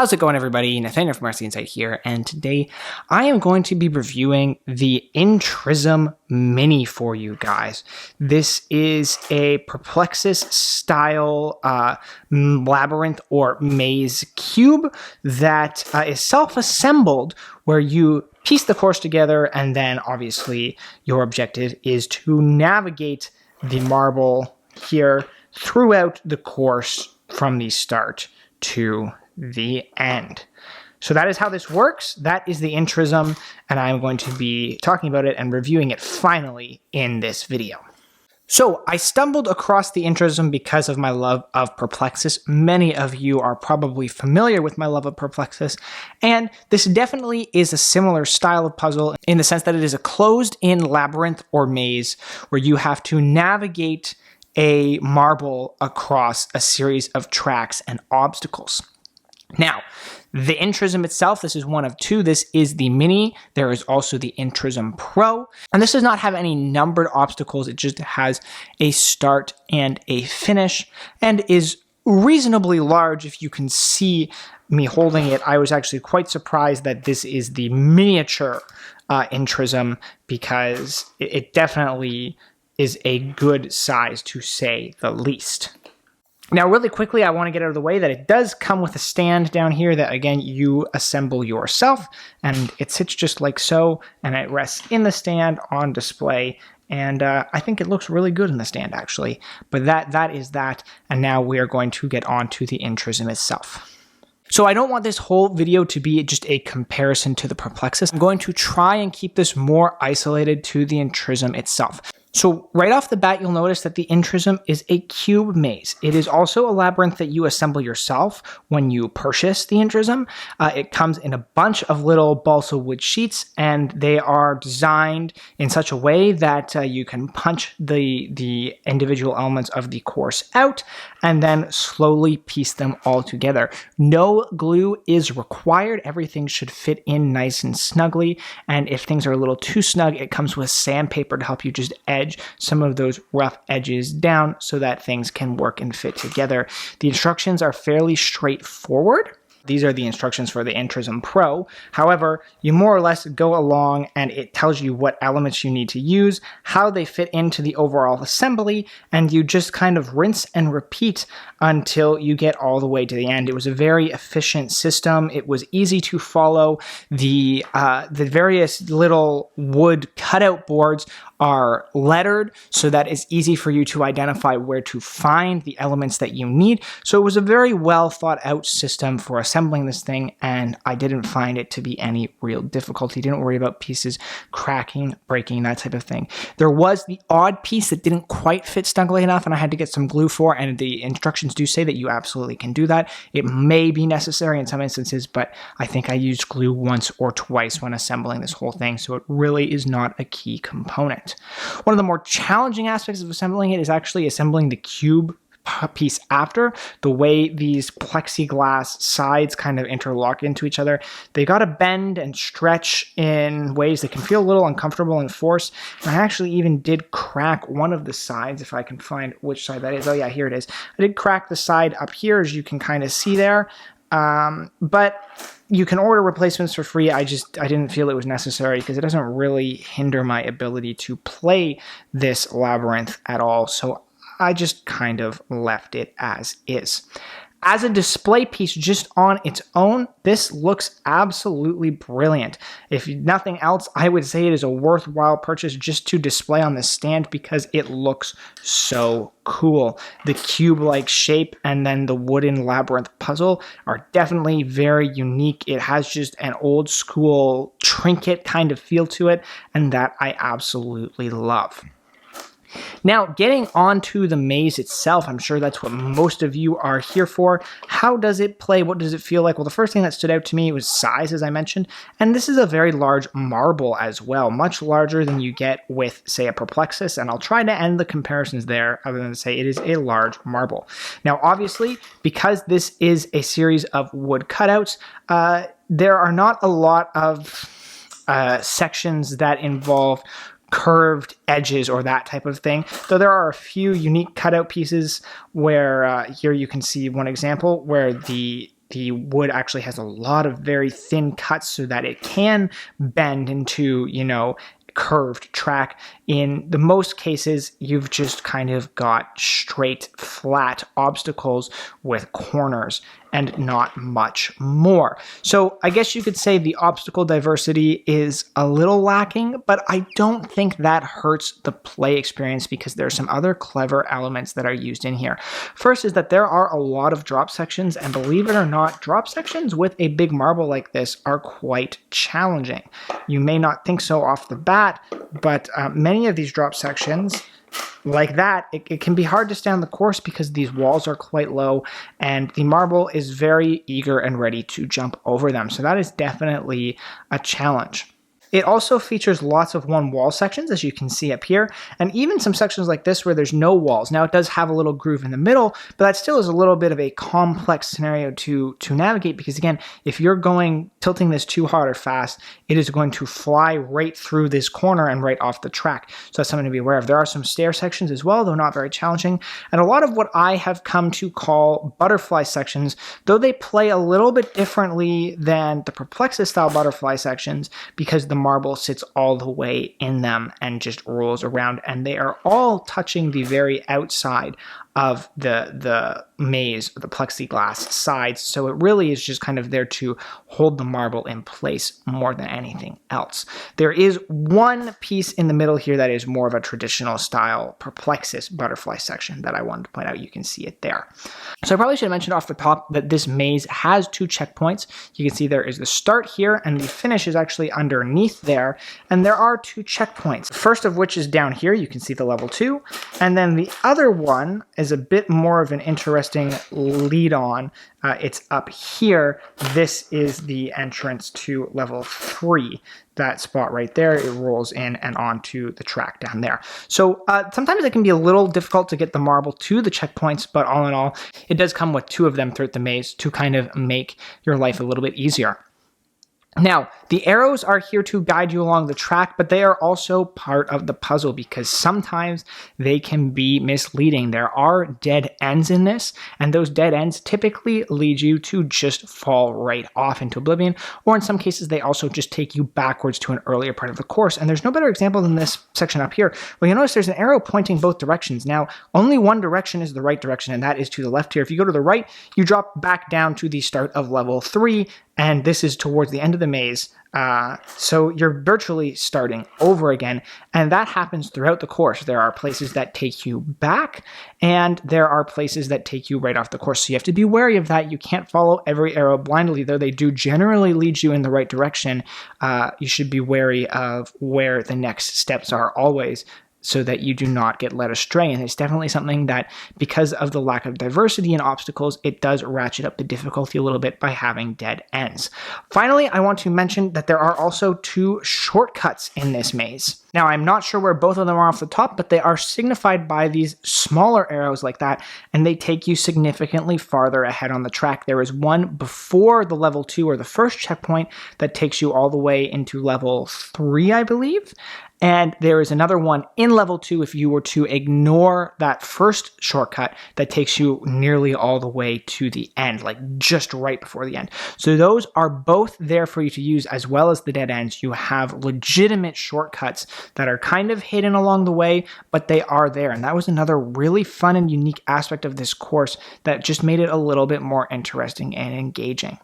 How's it going, everybody? Nathaniel from RCInsight here, and today I am going to be reviewing the Intrism Mini for you guys. This is a Perplexus style labyrinth or maze cube that is self-assembled, where you piece the course together, and then obviously your objective is to navigate the marble here throughout the course from the start to the end. So that is how this works. That is the Intrism, and I'm going to be talking about it and reviewing it finally in this video. So I stumbled across the Intrism because of my love of Perplexus. Many of you are probably familiar with my love of Perplexus, and this definitely is a similar style of puzzle in the sense that it is a closed-in labyrinth or maze where you have to navigate a marble across a series of tracks and obstacles. Now, the Intrism itself, this is one of two. This is the Mini. There is also the Intrism Pro. And this does not have any numbered obstacles. It just has a start and a finish and is reasonably large. If you can see me holding it, I was actually quite surprised that this is the miniature Intrism, because it definitely is a good size, to say the least. Now, really quickly, I want to get out of the way that it does come with a stand down here that, again, you assemble yourself, and it sits just like so, and it rests in the stand on display, and I think it looks really good in the stand, actually. But that is that, and now we are going to get on to the Intrism itself. So I don't want this whole video to be just a comparison to the Perplexus. I'm going to try and keep this more isolated to the Intrism itself. So right off the bat, you'll notice that the Intrism is a cube maze. It is also a labyrinth that you assemble yourself when you purchase the Intrism. It comes in a bunch of little balsa wood sheets, and they are designed in such a way that you can punch the individual elements of the course out and then slowly piece them all together. No glue is required. Everything should fit in nice and snugly, and if things are a little too snug, it comes with sandpaper to help you just edge some of those rough edges down so that things can work and fit together. The instructions are fairly straightforward. These are the instructions for the Intrism Pro. However, you more or less go along and it tells you what elements you need to use, how they fit into the overall assembly, and you just kind of rinse and repeat until you get all the way to the end. It was a very efficient system. It was easy to follow. The various little wood cutout boards are lettered, so that it's easy for you to identify where to find the elements that you need. So it was a very well thought out system for assembling this thing, and I didn't find it to be any real difficulty. Didn't worry about pieces cracking, breaking, that type of thing. There was the odd piece that didn't quite fit snugly enough, and I had to get some glue for, and the instructions do say that you absolutely can do that. It may be necessary in some instances, but I think I used glue once or twice when assembling this whole thing, so it really is not a key component. One of the more challenging aspects of assembling it is actually assembling the cube piece after. The way these plexiglass sides kind of interlock into each other, they got to bend and stretch in ways that can feel a little uncomfortable and forced. And I actually even did crack one of the sides, if I can find which side that is. Oh yeah, here it is. I did crack the side up here, as you can kind of see there. But you can order replacements for free. I didn't feel it was necessary because it doesn't really hinder my ability to play this labyrinth at all. So I just kind of left it as is. As a display piece just on its own, this looks absolutely brilliant. If nothing else, I would say it is a worthwhile purchase just to display on the stand because it looks so cool. The cube-like shape and then the wooden labyrinth puzzle are definitely very unique. It has just an old school trinket kind of feel to it, and that I absolutely love. Now, getting onto the maze itself, I'm sure that's what most of you are here for. How does it play? What does it feel like? Well, the first thing that stood out to me was size, as I mentioned, and this is a very large marble as well, much larger than you get with, say, a Perplexus, and I'll try to end the comparisons there other than to say it is a large marble. Now, obviously, because this is a series of wood cutouts, there are not a lot of sections that involve curved edges or that type of thing, though there are a few unique cutout pieces where here you can see one example where the the wood actually has a lot of very thin cuts so that it can bend into, curved track. In the most cases, you've just kind of got straight, flat obstacles with corners and not much more. So I guess you could say the obstacle diversity is a little lacking, but I don't think that hurts the play experience because there are some other clever elements that are used in here. First is that there are a lot of drop sections, and believe it or not, drop sections with a big marble like this are quite challenging. You may not think so off the bat, but many of these drop sections like that, it can be hard to stay on the course because these walls are quite low and the marble is very eager and ready to jump over them. So that is definitely a challenge. It also features lots of one-wall sections, as you can see up here, and even some sections like this where there's no walls. Now, it does have a little groove in the middle, but that still is a little bit of a complex scenario to navigate because, again, if you're tilting this too hard or fast, it is going to fly right through this corner and right off the track. So that's something to be aware of. There are some stair sections as well, though not very challenging, and a lot of what I have come to call butterfly sections, though they play a little bit differently than the Perplexus-style butterfly sections because the marble sits all the way in them and just rolls around, and they are all touching the very outside of the maze, the plexiglass sides. So it really is just kind of there to hold the marble in place more than anything else. There is one piece in the middle here that is more of a traditional style Perplexus butterfly section that I wanted to point out. You can see it there. So I probably should have mentioned off the top that this maze has 2 checkpoints. You can see there is the start here and the finish is actually underneath there. And there are 2 checkpoints. The first of which is down here. You can see the level 2. And then the other one is a bit more of an interesting lead on. It's up here. This is the entrance to level 3. That spot right there, it rolls in and onto the track down there. So sometimes it can be a little difficult to get the marble to the checkpoints, but all in all, it does come with 2 of them throughout the maze to kind of make your life a little bit easier. Now, the arrows are here to guide you along the track, but they are also part of the puzzle because sometimes they can be misleading. There are dead ends in this, and those dead ends typically lead you to just fall right off into oblivion, or in some cases, they also just take you backwards to an earlier part of the course. And there's no better example than this section up here. Well, you notice there's an arrow pointing both directions. Now, only one direction is the right direction, and that is to the left here. If you go to the right, you drop back down to the start of level 3, and this is towards the end of the maze. So you're virtually starting over again, and that happens throughout the course. There are places that take you back, and there are places that take you right off the course. So you have to be wary of that. You can't follow every arrow blindly, though they do generally lead you in the right direction. You should be wary of where the next steps are always, so that you do not get led astray. And it's definitely something that, because of the lack of diversity in obstacles, it does ratchet up the difficulty a little bit by having dead ends. Finally, I want to mention that there are also 2 shortcuts in this maze. Now, I'm not sure where both of them are off the top, but they are signified by these smaller arrows like that, and they take you significantly farther ahead on the track. There is one before the level 2 or the first checkpoint that takes you all the way into level 3, I believe. And there is another one in level 2 if you were to ignore that first shortcut that takes you nearly all the way to the end, like just right before the end. So those are both there for you to use, as well as the dead ends. You have legitimate shortcuts that are kind of hidden along the way, but they are there. And that was another really fun and unique aspect of this course that just made it a little bit more interesting and engaging.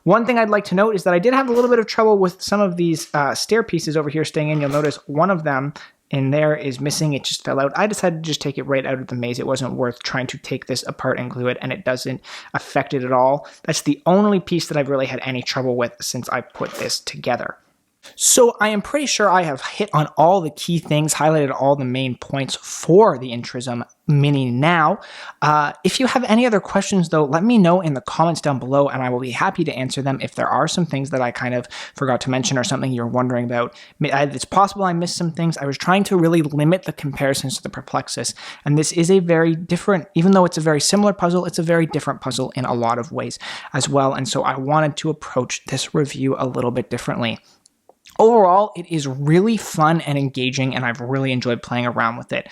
One thing I'd like to note is that I did have a little bit of trouble with some of these stair pieces over here staying in. You'll notice one of them in there is missing. It just fell out. I decided to just take it right out of the maze. It wasn't worth trying to take this apart and glue it, and it doesn't affect it at all. That's the only piece that I've really had any trouble with since I put this together. So I am pretty sure I have hit on all the key things, highlighted all the main points for the Intrism Mini now. If you have any other questions, though, let me know in the comments down below, and I will be happy to answer them. If there are some things that I kind of forgot to mention or something you're wondering about, it's possible I missed some things. I was trying to really limit the comparisons to the Perplexus, and this is a very different, even though it's a very similar puzzle, it's a very different puzzle in a lot of ways as well, and so I wanted to approach this review a little bit differently. Overall, it is really fun and engaging, and I've really enjoyed playing around with it.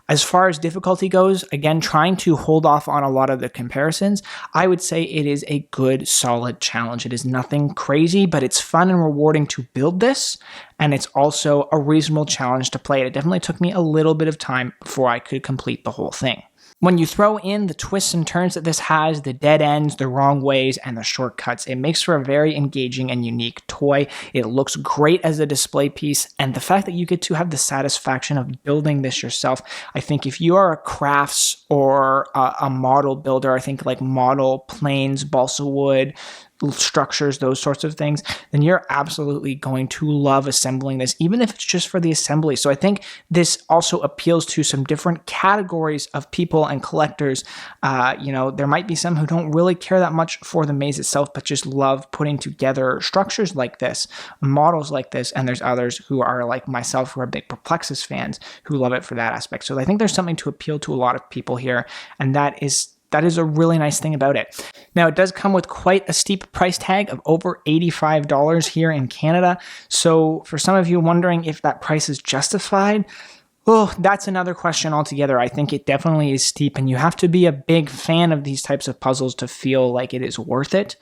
As far as difficulty goes, again, trying to hold off on a lot of the comparisons, I would say it is a good, solid challenge. It is nothing crazy, but it's fun and rewarding to build this, and it's also a reasonable challenge to play. It definitely took me a little bit of time before I could complete the whole thing. When you throw in the twists and turns that this has, the dead ends, the wrong ways, and the shortcuts, it makes for a very engaging and unique toy. It looks great as a display piece, and the fact that you get to have the satisfaction of building this yourself, I think if you are a crafts or a model builder, I think like model planes, balsa wood, structures, those sorts of things, then you're absolutely going to love assembling this, even if it's just for the assembly. So I think this also appeals to some different categories of people and collectors. There might be some who don't really care that much for the maze itself, but just love putting together structures like this, models like this, and there's others who are like myself, who are big Perplexus fans, who love it for that aspect. So I think there's something to appeal to a lot of people here, and that is a really nice thing about it. Now, it does come with quite a steep price tag of over $85 here in Canada. So for some of you wondering if that price is justified, well, that's another question altogether. I think it definitely is steep, and you have to be a big fan of these types of puzzles to feel like it is worth it.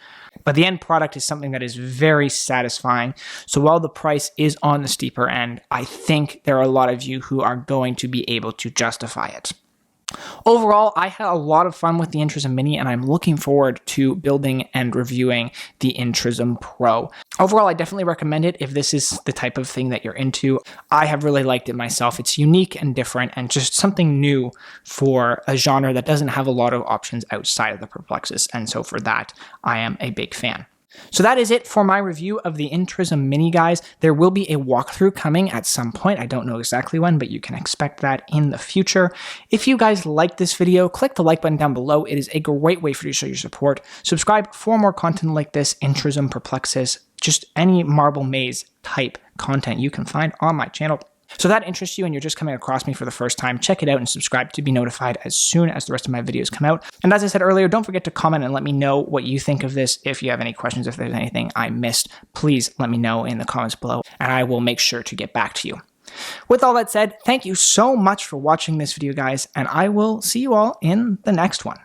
But the end product is something that is very satisfying. So while the price is on the steeper end, I think there are a lot of you who are going to be able to justify it. Overall, I had a lot of fun with the Intrism Mini, and I'm looking forward to building and reviewing the Intrism Pro. Overall, I definitely recommend it if this is the type of thing that you're into. I have really liked it myself. It's unique and different and just something new for a genre that doesn't have a lot of options outside of the Perplexus, and so for that, I am a big fan. So that is it for my review of the Intrism Mini, guys. There will be a walkthrough coming at some point. I don't know exactly when, but you can expect that in the future. If you guys like this video, click the like button down below. It is a great way for you to show your support. Subscribe for more content like this, Intrism, Perplexus, just any marble maze type content you can find on my channel. So if that interests you and you're just coming across me for the first time, check it out and subscribe to be notified as soon as the rest of my videos come out. And as I said earlier, don't forget to comment and let me know what you think of this. If you have any questions, if there's anything I missed, please let me know in the comments below, and I will make sure to get back to you. With all that said, thank you so much for watching this video, guys, and I will see you all in the next one.